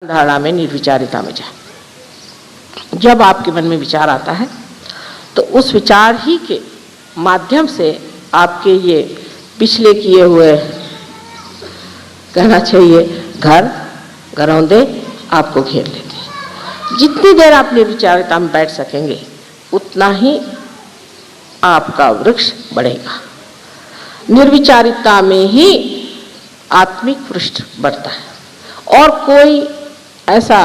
धारणा में, निर्विचारिता में जाए। जब आपके मन में विचार आता है तो उस विचार ही के माध्यम से आपके ये पिछले किए हुए, कहना चाहिए, घरौंदे आपको घेर लेते हैं। जितनी देर आप निर्विचारिता में बैठ सकेंगे उतना ही आपका वृक्ष बढ़ेगा। निर्विचारिता में ही आत्मिक पृष्ठ बढ़ता है और कोई ऐसा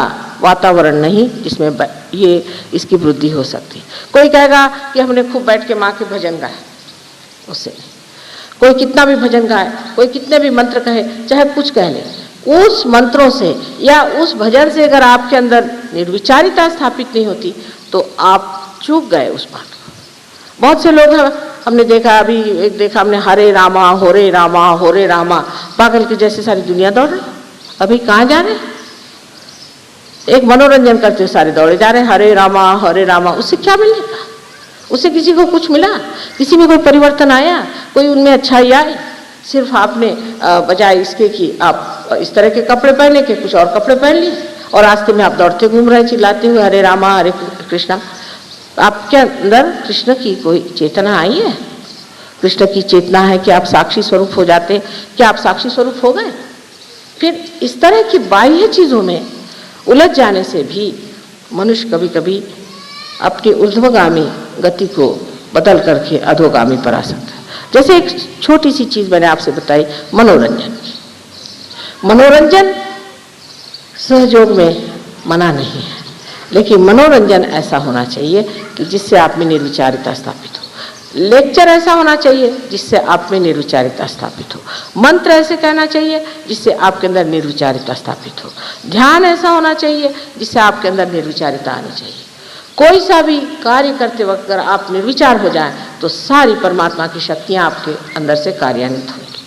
वातावरण नहीं जिसमें ये इसकी वृद्धि हो सकती। कोई कहेगा कि हमने खूब बैठ के माँ के भजन गाए, उससे नहीं। कोई कितना भी भजन गाए, कोई कितने भी मंत्र कहे, चाहे कुछ कह ले, उस मंत्रों से या उस भजन से अगर आपके अंदर निर्विचारिता स्थापित नहीं होती तो आप चूक गए उस बात को। बहुत से लोग हैं, हमने देखा, अभी एक देखा हमने, हरे रामा होरे रामा होरे रामा, पागल के जैसे सारी दुनिया दौड़ रही। अभी कहाँ जा रहे? एक मनोरंजन करते हुए सारे दौड़े जा रहे हैं, हरे रामा। उससे क्या मिलेगा? उससे किसी को कुछ मिला? किसी में कोई परिवर्तन आया? कोई उनमें अच्छाई आई? सिर्फ आपने बजाय इसके कि आप इस तरह के कपड़े पहने के कुछ और कपड़े पहन लिए और रास्ते में आप दौड़ते घूम रहे, चिल्लाते हुए हरे रामा हरे कृष्णा। आपके अंदर कृष्ण की कोई चेतना आई है? कृष्ण की चेतना है कि आप साक्षी स्वरूप हो जाते, क्या आप साक्षी स्वरूप हो गए? फिर इस तरह की बाह्य चीजों में उलझ जाने से भी मनुष्य कभी कभी अपनी ऊर्ध्वगामी गति को बदल करके अधोगामी पर आ सकता है। जैसे एक छोटी सी चीज मैंने आपसे बताई, मनोरंजन। मनोरंजन सहयोग में मना नहीं है, लेकिन मनोरंजन ऐसा होना चाहिए कि जिससे आप में निर्विचारिता स्थापित हो। लेक्चर ऐसा होना चाहिए जिससे आप में निर्विचारिता स्थापित हो। मंत्र ऐसे कहना चाहिए जिससे आपके अंदर निर्विचारिता स्थापित हो। ध्यान ऐसा होना चाहिए जिससे आपके अंदर निर्विचारिता आनी चाहिए। कोई सा भी कार्य करते वक्त अगर आप निर्विचार हो जाएं तो सारी परमात्मा की शक्तियां आपके अंदर से कार्यान्वित होंगी।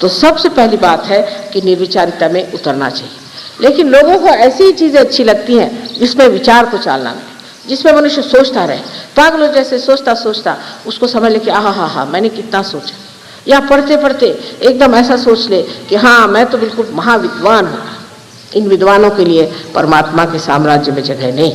तो सबसे पहली बात है कि निर्विचारिता में उतरना चाहिए। लेकिन लोगों को ऐसी ही चीजें अच्छी लगती हैं जिसमें विचार को चालना मिले, जिसमें मनुष्य सोचता रहे, पागलों जैसे सोचता सोचता उसको समझ ले कि हा मैंने कितना सोचा, या पढ़ते पढ़ते एकदम ऐसा सोच ले कि हाँ मैं तो बिल्कुल महाविद्वान हूँ। इन विद्वानों के लिए परमात्मा के साम्राज्य में जगह नहीं।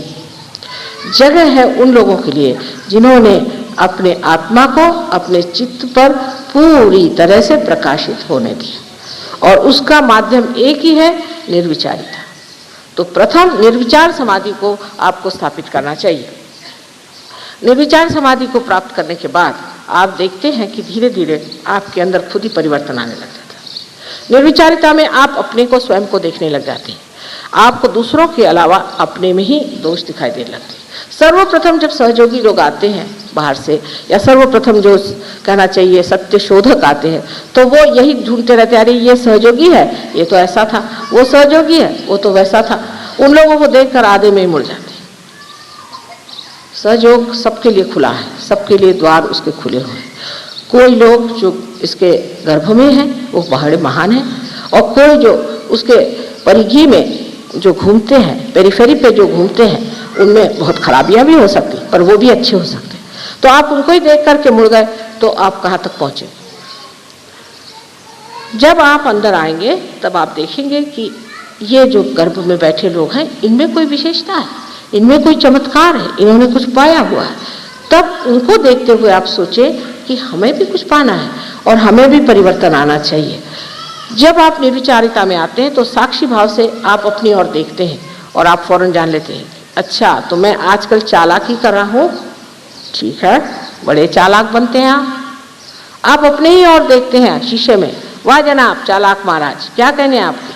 जगह है उन लोगों के लिए जिन्होंने अपने आत्मा को अपने चित्त पर पूरी तरह से प्रकाशित होने दिया, और उसका माध्यम एक ही है, निर्विचारिता। तो प्रथम निर्विचार समाधि को आपको स्थापित करना चाहिए। निर्विचार समाधि को प्राप्त करने के बाद आप देखते हैं कि धीरे धीरे आपके अंदर खुद ही परिवर्तन आने लग जाता है। निर्विचारिता में आप अपने को, स्वयं को देखने लग जाते हैं। आपको दूसरों के अलावा अपने में ही दोष दिखाई देने लगते हैं। सर्वप्रथम जब सहयोगी लोग आते हैं बाहर से, या सर्वप्रथम जो कहना चाहिए सत्य शोधक आते हैं, तो वो यही ढूंढते रहते, अरे ये सहयोगी है, ये तो ऐसा था, वो सहयोगी है, वो तो वैसा था। उन लोगों को देखकर आधे में ही मुड़ जाते हैं। सहयोग सबके लिए खुला है, सबके लिए द्वार उसके खुले हुए हैं। कोई लोग जो इसके गर्भ में हैं वो बड़े महान हैं, और कोई जो उसके परिधि में जो घूमते हैं, पेरिफेरी पे जो घूमते हैं, उनमें बहुत खराबियां भी हो सकती, पर वो भी अच्छे हो सकते हैं। तो आप उनको ही देख करके मुड़ गए तो आप कहाँ तक पहुंचे? जब आप अंदर आएंगे तब आप देखेंगे कि ये जो गर्भ में बैठे लोग हैं, इनमें कोई विशेषता है, इनमें कोई चमत्कार है, इन्होंने कुछ पाया हुआ है। तब उनको देखते हुए आप सोचे कि हमें भी कुछ पाना है और हमें भी परिवर्तन आना चाहिए। जब आप निर्विचारिता में आते हैं तो साक्षी भाव से आप अपनी ओर देखते हैं और आप फौरन जान लेते हैं, अच्छा तो मैं आजकल चालाकी कर रहा हूँ, ठीक है, बड़े चालाक बनते हैं आप अपने ही ओर देखते हैं शीशे में, वाह जनाब चालाक महाराज, क्या कहने हैं आपके?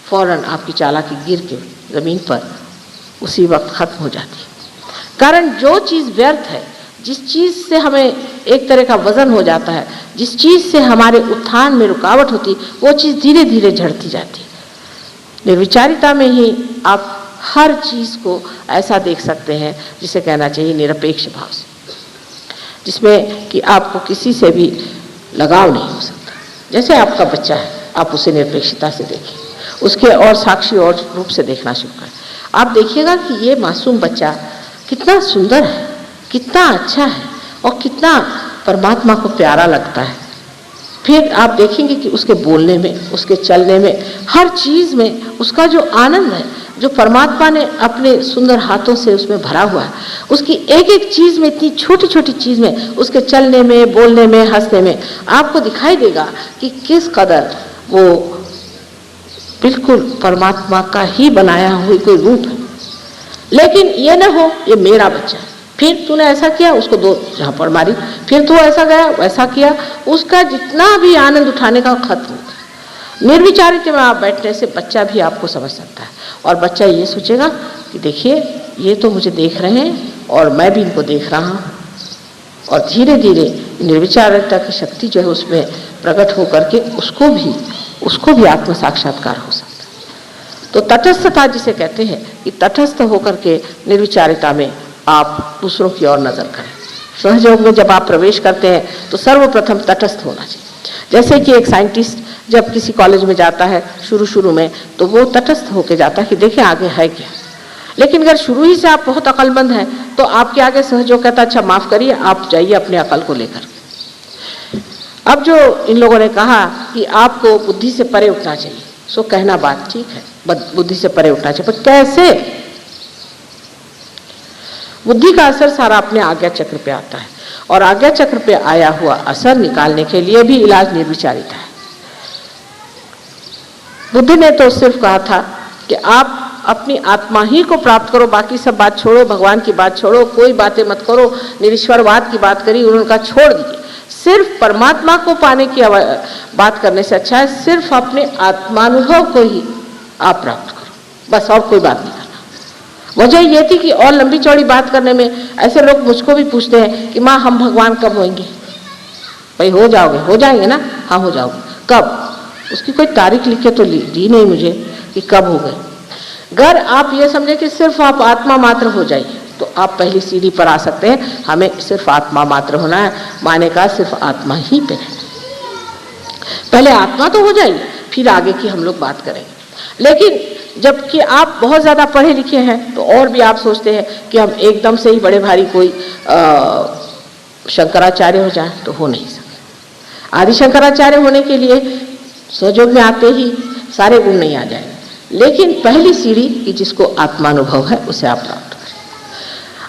फौरन आपकी चालाकी गिर के जमीन पर उसी वक्त खत्म हो जाती है। कारण जो चीज़ व्यर्थ है, जिस चीज़ से हमें एक तरह का वजन हो जाता है, जिस चीज़ से हमारे उत्थान में रुकावट होती, वो चीज़ धीरे धीरे झड़ती जाती है। निर्विचारिता में ही आप हर चीज़ को ऐसा देख सकते हैं जिसे कहना चाहिए निरपेक्ष भाव से, जिसमें कि आपको किसी से भी लगाव नहीं हो सकता। जैसे आपका बच्चा है, आप उसे निरपेक्षता से देखें, उसके और साक्षी और रूप से देखना शुरू करें। आप देखिएगा कि ये मासूम बच्चा कितना सुंदर है, कितना अच्छा है और कितना परमात्मा को प्यारा लगता है। फिर आप देखेंगे कि उसके बोलने में, उसके चलने में, हर चीज में उसका जो आनंद है, जो परमात्मा ने अपने सुंदर हाथों से उसमें भरा हुआ है, उसकी एक एक चीज में, इतनी छोटी छोटी चीज में, उसके चलने में, बोलने में, हंसने में आपको दिखाई देगा कि किस कदर वो बिल्कुल परमात्मा का ही बनाया हुआ कोई रूप है। लेकिन ये न हो ये मेरा बच्चा है, फिर तूने ऐसा किया, उसको दो झापड़ मारी, फिर तू ऐसा गया, वैसा किया, उसका जितना भी आनंद उठाने का खत्म। निर्विचारित में आप बैठने से बच्चा भी आपको समझ सकता है, और बच्चा ये सोचेगा कि देखिए ये तो मुझे देख रहे हैं और मैं भी इनको देख रहा हूँ, और धीरे धीरे निर्विचारिता की शक्ति जो है उसमें प्रकट होकर के उसको भी आत्म साक्षात्कार हो सकता है। तो तटस्थता जिसे कहते हैं कि तटस्थ होकर के निर्विचारिता में आप दूसरों की ओर नजर करें। सहयोग में जब आप प्रवेश करते हैं तो सर्वप्रथम तटस्थ होना चाहिए। जैसे कि एक साइंटिस्ट जब किसी कॉलेज में जाता है शुरू में, तो वो तटस्थ होकर जाता है कि देखें आगे है क्या। लेकिन अगर शुरू ही से आप बहुत अकलमंद हैं तो आपके आगे सहयोग कहता अच्छा माफ करिए, आप जाइए अपने अकल को लेकर। अब जो इन लोगों ने कहा कि आपको बुद्धि से परे उठना चाहिए, सो कहना बात ठीक है, बुद्धि से परे उठना चाहिए, पर कैसे? बुद्धि का असर सारा अपने आज्ञा चक्र पे आता है, और आज्ञा चक्र पे आया हुआ असर निकालने के लिए भी इलाज निर्विचारिता है। बुद्ध ने तो सिर्फ कहा था कि आप अपनी आत्मा ही को प्राप्त करो, बाकी सब बात छोड़ो, भगवान की बात छोड़ो, कोई बातें मत करो, निरीश्वरवाद की बात करी उनका छोड़ दीजिए। सिर्फ परमात्मा को पाने की बात करने से अच्छा है सिर्फ अपने आत्मानुभव को ही आप प्राप्त करो, बस और कोई बात नहीं करना। वजह ये थी कि और लंबी चौड़ी बात करने में ऐसे लोग मुझको भी पूछते हैं कि माँ हम भगवान कब होंगे? भाई हो जाओगे, हो जाएंगे ना? हाँ हो जाओगे। कब? उसकी कोई तारीख लिख के तो दी नहीं मुझे कि कब हो गए। अगर आप ये समझे कि सिर्फ आप आत्मा मात्र हो जाइए तो आप पहली सीढ़ी पर आ सकते हैं। हमें सिर्फ आत्मा मात्र होना है, माने का सिर्फ आत्मा ही पे रहना। पहले आत्मा तो हो जाइए, फिर आगे की हम लोग बात करेंगे। लेकिन जबकि आप बहुत ज़्यादा पढ़े लिखे हैं तो और भी आप सोचते हैं कि हम एकदम से ही बड़े भारी कोई शंकराचार्य हो जाए, तो हो नहीं सकता। आदि शंकराचार्य होने के लिए सहयोग में आते ही सारे गुण नहीं आ जाएंगे, लेकिन पहली सीढ़ी कि जिसको आत्मानुभव है उसे आप प्राप्त करें।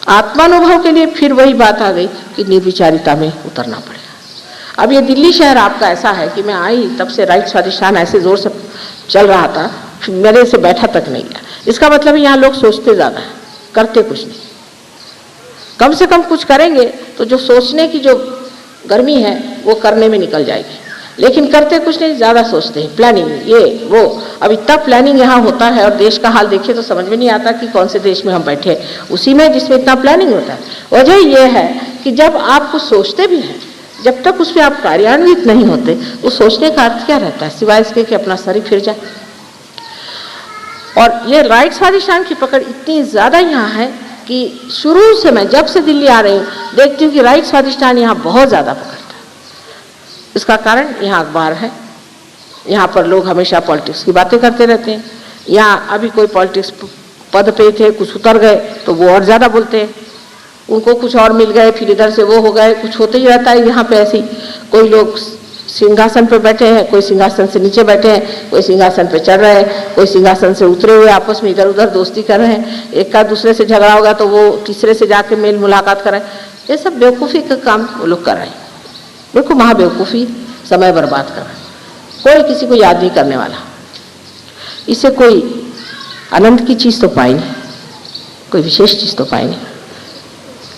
आत्मानुभव के लिए फिर वही बात आ गई कि निर्विचारिता में उतरना पड़ेगा। अब ये दिल्ली शहर आपका ऐसा है कि मैं आई तब से राइट स्वाधिष्ठान ऐसे जोर से चल रहा था, मेरे से बैठा तक नहीं गया। इसका मतलब यहाँ लोग सोचते ज़्यादा हैं, करते कुछ नहीं। कम से कम कुछ करेंगे तो जो सोचने की जो गर्मी है वो करने में निकल जाएगी, लेकिन करते कुछ नहीं, ज़्यादा सोचते हैं, प्लानिंग ये वो। अब इतना प्लानिंग यहाँ होता है और देश का हाल देखिए तो समझ में नहीं आता कि कौन से देश में हम बैठे, उसी में जिसमें इतना प्लानिंग होता है। वजह यह है कि जब आप कुछ सोचते भी हैं, जब तक उसमें आप कार्यान्वित नहीं होते तो सोचने का अर्थ क्या रहता है सिवाय इसके कि अपना शरीर फिर जाए। और ये राइट स्वाधिष्ठान की पकड़ इतनी ज़्यादा यहाँ है कि शुरू से मैं जब से दिल्ली आ रही हूँ देखती हूँ कि राइट स्वाधिष्ठान यहाँ बहुत ज़्यादा पकड़ता है। इसका कारण यहाँ अखबार है, यहाँ पर लोग हमेशा पॉलिटिक्स की बातें करते रहते हैं। यहाँ अभी कोई पॉलिटिक्स पद पे थे, कुछ उतर गए तो वो और ज़्यादा बोलते हैं, उनको कुछ और मिल गए, फिर इधर से वो हो गए, कुछ होते ही रहता है यहाँ पे। ऐसे ही कोई लोग सिंहासन पे बैठे हैं, कोई सिंहासन से नीचे बैठे हैं, कोई सिंहासन पे चढ़ रहे हैं, कोई सिंहासन से उतरे हुए आपस में इधर उधर दोस्ती कर रहे हैं। एक का दूसरे से झगड़ा होगा तो वो तीसरे से जाके मेल मुलाकात कर रहे हैं। ये सब बेवकूफ़ी का काम वो लोग कर रहे हैं, बिल्कुल महाबेवकूफ़ी, समय बर्बाद कर रहे हैं। कोई किसी को याद नहीं करने वाला, इससे कोई आनंद की चीज़ तो पाई नहीं, कोई विशेष चीज़ तो पाई नहीं।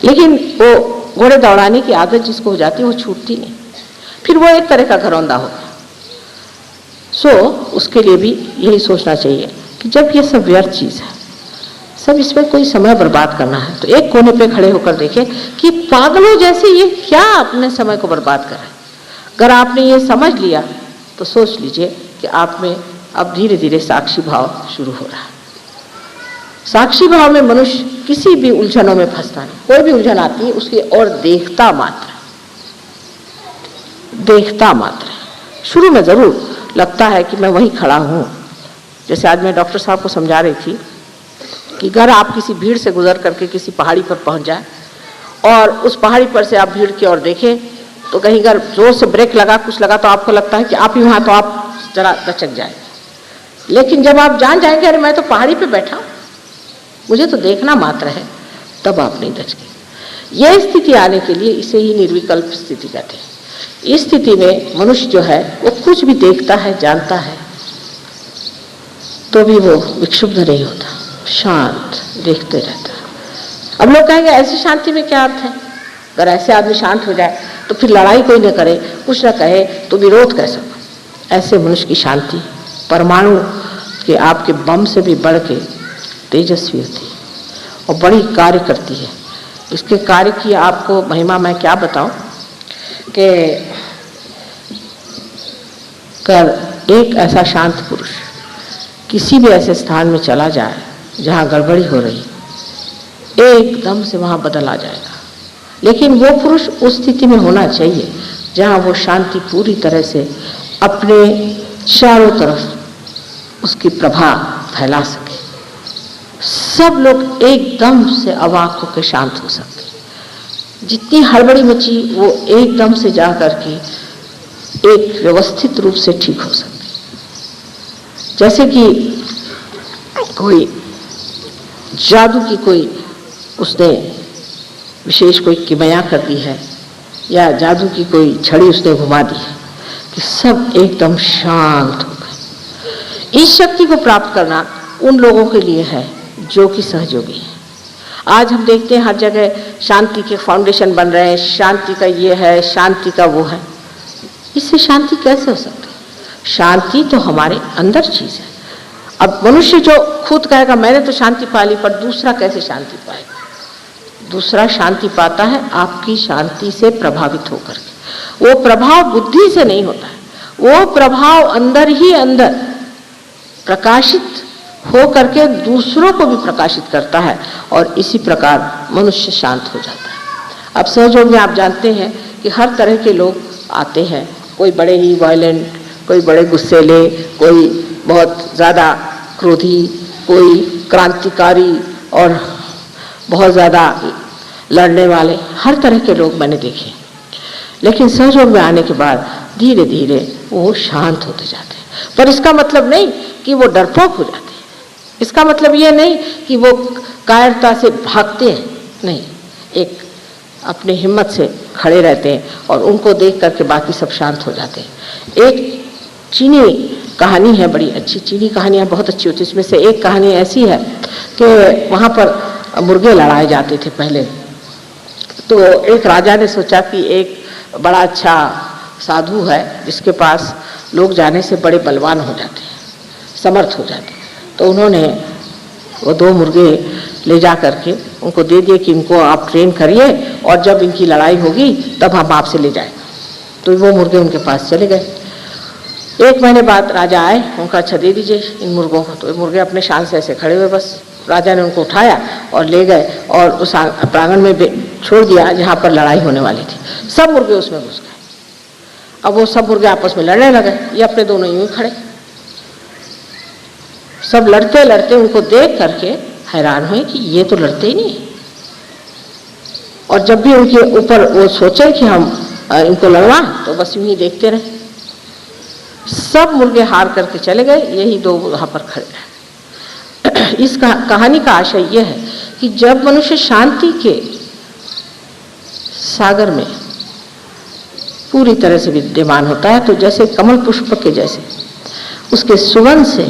लेकिन वो घोड़े दौड़ाने की आदत जिसको हो जाती है वो छूटती नहीं, फिर वो एक तरह का घरौंदा होता है। उसके लिए भी यही सोचना चाहिए कि जब ये सब व्यर्थ चीज़ है, सब इसमें कोई समय बर्बाद करना है तो एक कोने पे खड़े होकर देखें कि पागलों जैसे ये क्या अपने समय को बर्बाद कर रहे हैं। अगर आपने ये समझ लिया तो सोच लीजिए कि आप में अब धीरे धीरे साक्षी भाव शुरू हो रहा है। साक्षी भाव में मनुष्य किसी भी उलझनों में फंसता नहीं, कोई भी उलझन आती है उसकी और देखता मात्र है। शुरू में जरूर लगता है कि मैं वहीं खड़ा हूँ। जैसे आज मैं डॉक्टर साहब को समझा रही थी कि अगर आप किसी भीड़ से गुजर करके किसी पहाड़ी पर पहुँच जाए और उस पहाड़ी पर से आप भीड़ की ओर देखें तो कहीं अगर जोर से ब्रेक लगा, कुछ लगा, तो आपको लगता है कि आप ही वहाँ, तो आप जरा दचक जाएंगे। लेकिन जब आप जान जाएंगे अरे मैं तो पहाड़ी पे बैठा हूँ, मुझे तो देखना मात्र है, तब आप नहीं दचके। यह स्थिति आने के लिए इसे ही निर्विकल्प स्थिति कहते हैं। इस स्थिति में मनुष्य जो है वो कुछ भी देखता है, जानता है, तो भी वो विक्षुब्ध नहीं होता, शांत देखते रहता है। अब लोग कहेंगे ऐसी शांति में क्या अर्थ है? अगर ऐसे आदमी शांत हो जाए तो फिर लड़ाई कोई न करे, कुछ न कहे, तो विरोध कैसे हो? ऐसे मनुष्य की शांति परमाणु के आपके बम से भी बढ़ के तेजस्वी होती है और बड़ी कार्य करती है। इसके कार्य की आपको महिमा मैं क्या बताऊं कि एक ऐसा शांत पुरुष किसी भी ऐसे स्थान में चला जाए जहाँ गड़बड़ी हो रही, एकदम से वहाँ बदल आ जाएगा। लेकिन वो पुरुष उस स्थिति में होना चाहिए जहाँ वो शांति पूरी तरह से अपने चारों तरफ उसकी प्रभा फैला सके, सब लोग एकदम से अवाक होकर शांत हो सकते। जितनी हड़बड़ी मची वो एकदम से जा करके एक व्यवस्थित रूप से ठीक हो सकते। जैसे कि कोई जादू की कोई उसने विशेष कोई किमया कर दी है या जादू की कोई छड़ी उसने घुमा दी है कि सब एकदम शांत हो गए। इस शक्ति को प्राप्त करना उन लोगों के लिए है जो कि सहयोगी है। आज हम देखते हैं हर जगह शांति के फाउंडेशन बन रहे हैं, शांति का ये है, शांति का वो है। इससे शांति कैसे हो सकती है? शांति तो हमारे अंदर चीज है। अब मनुष्य जो खुद कहेगा मैंने तो शांति पा ली, पर दूसरा कैसे शांति पाएगा? दूसरा शांति पाता है आपकी शांति से प्रभावित होकर के। वो प्रभाव बुद्धि से नहीं होता है, वो प्रभाव अंदर ही अंदर प्रकाशित हो करके दूसरों को भी प्रकाशित करता है और इसी प्रकार मनुष्य शांत हो जाता है। अब सहयोग में आप जानते हैं कि हर तरह के लोग आते हैं, कोई बड़े ही वायलेंट, कोई बड़े गुस्सेले, कोई बहुत ज़्यादा क्रोधी, कोई क्रांतिकारी और बहुत ज़्यादा लड़ने वाले, हर तरह के लोग मैंने देखे। लेकिन सहयोग में आने के बाद धीरे धीरे वो शांत होते जाते हैं। पर इसका मतलब नहीं कि वो डरपोक हो जाते हैं, इसका मतलब ये नहीं कि वो कायरता से भागते हैं, नहीं, एक अपने हिम्मत से खड़े रहते हैं और उनको देख करके बाकी सब शांत हो जाते हैं। एक चीनी कहानी है, बड़ी अच्छी, चीनी कहानियाँ बहुत अच्छी होती है। इसमें से एक कहानी ऐसी है कि वहाँ पर मुर्गे लड़ाए जाते थे पहले। तो एक राजा ने सोचा कि एक बड़ा अच्छा साधु है जिसके पास लोग जाने से बड़े बलवान हो जाते हैं, समर्थ हो जाते हैं। तो उन्होंने वो 2 मुर्गे ले जा करके उनको दे दिए कि इनको आप ट्रेन करिए और जब इनकी लड़ाई होगी तब हम आपसे ले जाएंगे। तो वो मुर्गे उनके पास चले गए। 1 महीने बाद राजा आए, उनका अच्छा दे दीजिए इन मुर्गों को। तो ये मुर्गे अपने शान से ऐसे खड़े हुए, बस राजा ने उनको उठाया और ले गए और उस प्रांगण में छोड़ दिया जहाँ पर लड़ाई होने वाली थी। सब मुर्गे उसमें घुस गए। अब वो सब मुर्गे आपस में लड़ने लगे, ये अपने दोनों यूं ही खड़े। सब लड़ते लड़ते उनको देख करके हैरान हुए कि ये तो लड़ते ही नहीं। और जब भी उनके ऊपर वो सोचे कि हम इनको लड़वा, तो बस यूं ही देखते रहे। सब मुर्गे हार करके चले गए, यही 2 वहां पर खड़े रहे। इस कहानी का आशय यह है कि जब मनुष्य शांति के सागर में पूरी तरह से विद्यमान होता है, तो जैसे कमल पुष्प के जैसे उसके सुगंध से